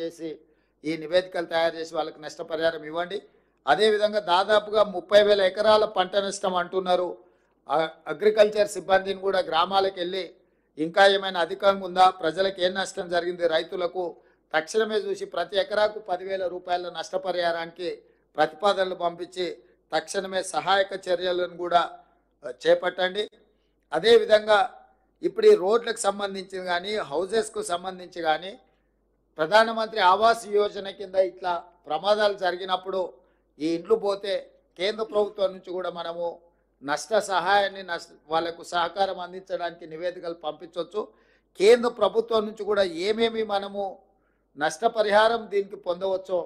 చేసి ఈ నివేదికలు తయారు చేసి వాళ్ళకి నష్టపరిహారం ఇవ్వండి. అదేవిధంగా దాదాపుగా 30,000 ఎకరాల పంట నష్టం అంటున్నారు. అగ్రికల్చర్ సిబ్బందిని కూడా గ్రామాలకు వెళ్ళి ఇంకా ఏమైనా అధికంగా ఉందా, ప్రజలకు ఏం నష్టం జరిగింది, రైతులకు తక్షణమే చూసి ప్రతి ఎకరాకు 10,000 రూపాయల నష్టపరిహారానికి ప్రతిపాదనలు పంపించి తక్షణమే సహాయక చర్యలను కూడా చేపట్టండి. అదేవిధంగా ఇప్పుడు ఈ రోడ్లకు సంబంధించి కానీ హౌజెస్కు సంబంధించి కానీ ప్రధానమంత్రి ఆవాస్ యోజన కింద ఇట్లా ప్రమాదాలు జరిగినప్పుడు ఈ ఇండ్లు పోతే కేంద్ర ప్రభుత్వం నుంచి కూడా మనము నష్ట సహాయాన్ని వాళ్ళకు సహకారం అందించడానికి నివేదికలు పంపించవచ్చు. కేంద్ర ప్రభుత్వం నుంచి కూడా ఏమేమి మనము నష్టపరిహారం దీనికి పొందవచ్చో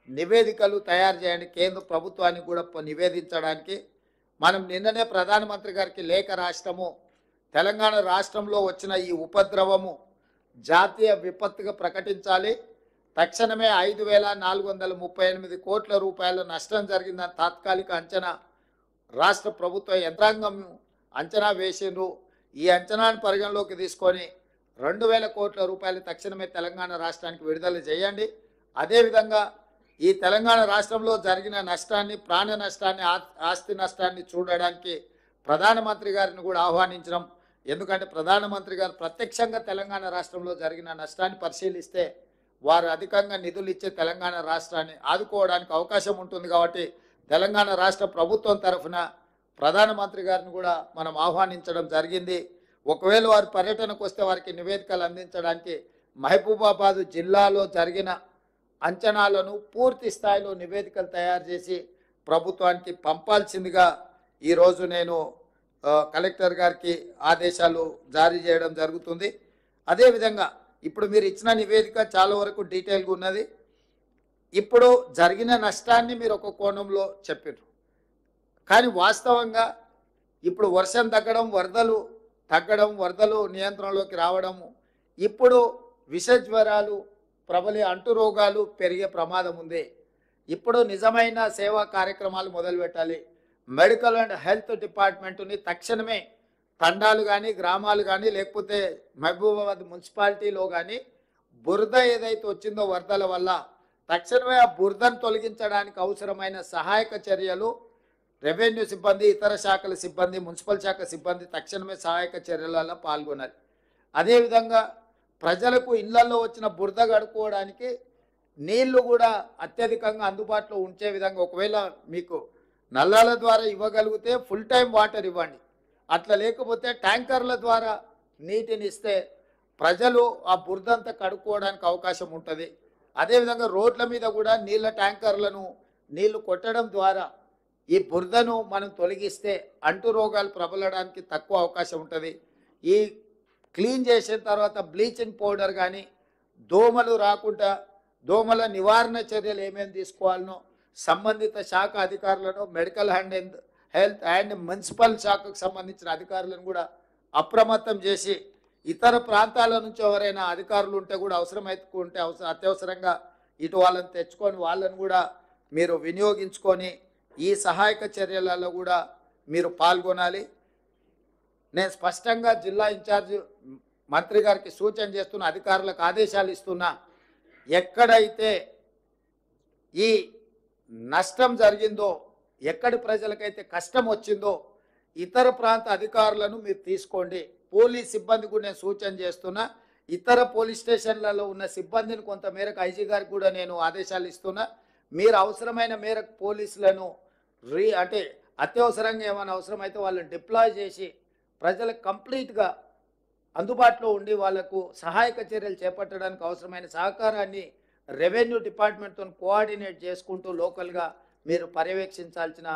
నివేదికలు తయారు చేయండి. కేంద్ర ప్రభుత్వానికి కూడా నివేదించడానికి మనం నిన్ననే ప్రధానమంత్రి గారికి లేఖ రాష్ట్రము తెలంగాణ రాష్ట్రంలో వచ్చిన ఈ ఉపద్రవము జాతీయ విపత్తుగా ప్రకటించాలి. తక్షణమే 5,438 కోట్ల రూపాయల నష్టం జరిగిందని తాత్కాలిక అంచనా రాష్ట్ర ప్రభుత్వ యంత్రాంగం అంచనా వేసిండ్రు. ఈ అంచనాను పరిగణలోకి తీసుకొని 2,000 కోట్ల రూపాయలు తక్షణమే తెలంగాణ రాష్ట్రానికి విడుదల చేయండి. అదేవిధంగా ఈ తెలంగాణ రాష్ట్రంలో జరిగిన నష్టాన్ని, ప్రాణ నష్టాన్ని, ఆస్తి నష్టాన్ని చూడడానికి ప్రధానమంత్రి గారిని కూడా ఆహ్వానించడం. ఎందుకంటే ప్రధానమంత్రి గారు ప్రత్యక్షంగా తెలంగాణ రాష్ట్రంలో జరిగిన నష్టాన్ని పరిశీలిస్తే వారు అధికంగా నిధులు ఇచ్చే తెలంగాణ రాష్ట్రాన్ని ఆదుకోవడానికి అవకాశం ఉంటుంది. కాబట్టి తెలంగాణ రాష్ట్ర ప్రభుత్వం తరఫున ప్రధానమంత్రి గారిని కూడా మనం ఆహ్వానించడం జరిగింది. ఒకవేళ వారు పర్యటనకు వస్తే వారికి నివేదికలు అందించడానికి మహబూబాబాద్ జిల్లాలో జరిగిన అంచనాలను పూర్తి స్థాయిలో నివేదికలు తయారు చేసి ప్రభుత్వానికి పంపాల్సిందిగా ఈరోజు నేను కలెక్టర్ గారికి ఆదేశాలు జారీ చేయడం జరుగుతుంది. అదేవిధంగా ఇప్పుడు మీరు ఇచ్చిన నివేదిక చాలా వరకు డీటెయిల్గా ఉన్నది. ఇప్పుడు జరిగిన నష్టాన్ని మీరు ఒక కోణంలో చెప్పారు, కానీ వాస్తవంగా ఇప్పుడు వర్షం తగ్గడం, వరదలు తగ్గడం, వరదలు నియంత్రణలోకి రావడము, ఇప్పుడు విష జ్వరాలు ప్రబలి అంటురోగాలు పెరిగే ప్రమాదం ఉంది. ఇప్పుడు నిజమైన సేవా కార్యక్రమాలు మొదలుపెట్టాలి. మెడికల్ అండ్ హెల్త్ డిపార్ట్మెంటుని తక్షణమే తండాలు కానీ, గ్రామాలు కానీ, లేకపోతే మహబూబాబాద్ మున్సిపాలిటీలో కానీ బురద ఏదైతే వచ్చిందో వరదల వల్ల తక్షణమే ఆ బురదను తొలగించడానికి అవసరమైన సహాయక చర్యలు రెవెన్యూ సిబ్బంది, ఇతర శాఖల సిబ్బంది, మున్సిపల్ శాఖ సిబ్బంది తక్షణమే సహాయక చర్యలలో పాల్గొనాలి. అదేవిధంగా ప్రజలకు ఇళ్లలో వచ్చిన బురద గడుపుకోవడానికి నీళ్లు కూడా అత్యధికంగా అందుబాటులో ఉంచే విధంగా ఒకవేళ మీకు నల్లాల ద్వారా ఇవ్వగలిగితే ఫుల్ టైం వాటర్ ఇవ్వండి. అట్లా లేకపోతే ట్యాంకర్ల ద్వారా నీటిని ఇస్తే ప్రజలు ఆ బురదంతా కడుక్కోవడానికి అవకాశం ఉంటుంది. అదేవిధంగా రోడ్ల మీద కూడా నీళ్ళ ట్యాంకర్లను నీళ్లు కొట్టడం ద్వారా ఈ బురదను మనం తొలగిస్తే అంటు రోగాలు ప్రబలడానికి తక్కువ అవకాశం ఉంటుంది. ఈ క్లీన్ చేసిన తర్వాత బ్లీచింగ్ పౌడర్ కానీ, దోమలు రాకుండా దోమల నివారణ చర్యలు ఏమేమి తీసుకోవాలనో సంబంధిత శాఖ అధికారులను, మెడికల్ హెల్త్ అండ్ మున్సిపల్ శాఖకు సంబంధించిన అధికారులను కూడా అప్రమత్తం చేసి ఇతర ప్రాంతాల నుంచి ఎవరైనా అధికారులు ఉంటే కూడా అవసరమైతే అత్యవసరంగా ఇటు వాళ్ళని తెచ్చుకొని వాళ్ళని కూడా మీరు వినియోగించుకొని ఈ సహాయక చర్యలలో కూడా మీరు పాల్గొనాలి. నేను స్పష్టంగా జిల్లా ఇన్ఛార్జ్ మంత్రి గారికి సూచన చేస్తున్న, అధికారులకు ఆదేశాలు ఇస్తున్నా, ఎక్కడైతే ఈ నష్టం జరిగిందో, ఎక్కడి ప్రజలకైతే కష్టం వచ్చిందో ఇతర ప్రాంత అధికారులను మీరు తీసుకోండి. పోలీస్ సిబ్బంది కూడా నేను సూచన చేస్తున్నా. ఇతర పోలీస్ స్టేషన్లలో ఉన్న సిబ్బందిని కొంతమేరకు ఐజీ గారికి కూడా నేను ఆదేశాలు ఇస్తున్నా. మీరు అవసరమైన మేరకు పోలీసులను అంటే అత్యవసరంగా ఏమైనా అవసరమైతే వాళ్ళని డిప్లాయ్ చేసి ప్రజలకు కంప్లీట్గా అందుబాటులో ఉండి వాళ్లకు సహాయక చర్యలు చేపట్టడానికి అవసరమైన సహకారాన్ని రెవెన్యూ డిపార్ట్మెంట్తో కోఆర్డినేట్ చేసుకుంటూ లోకల్గా మీరు పర్యవేక్షించాల్సిన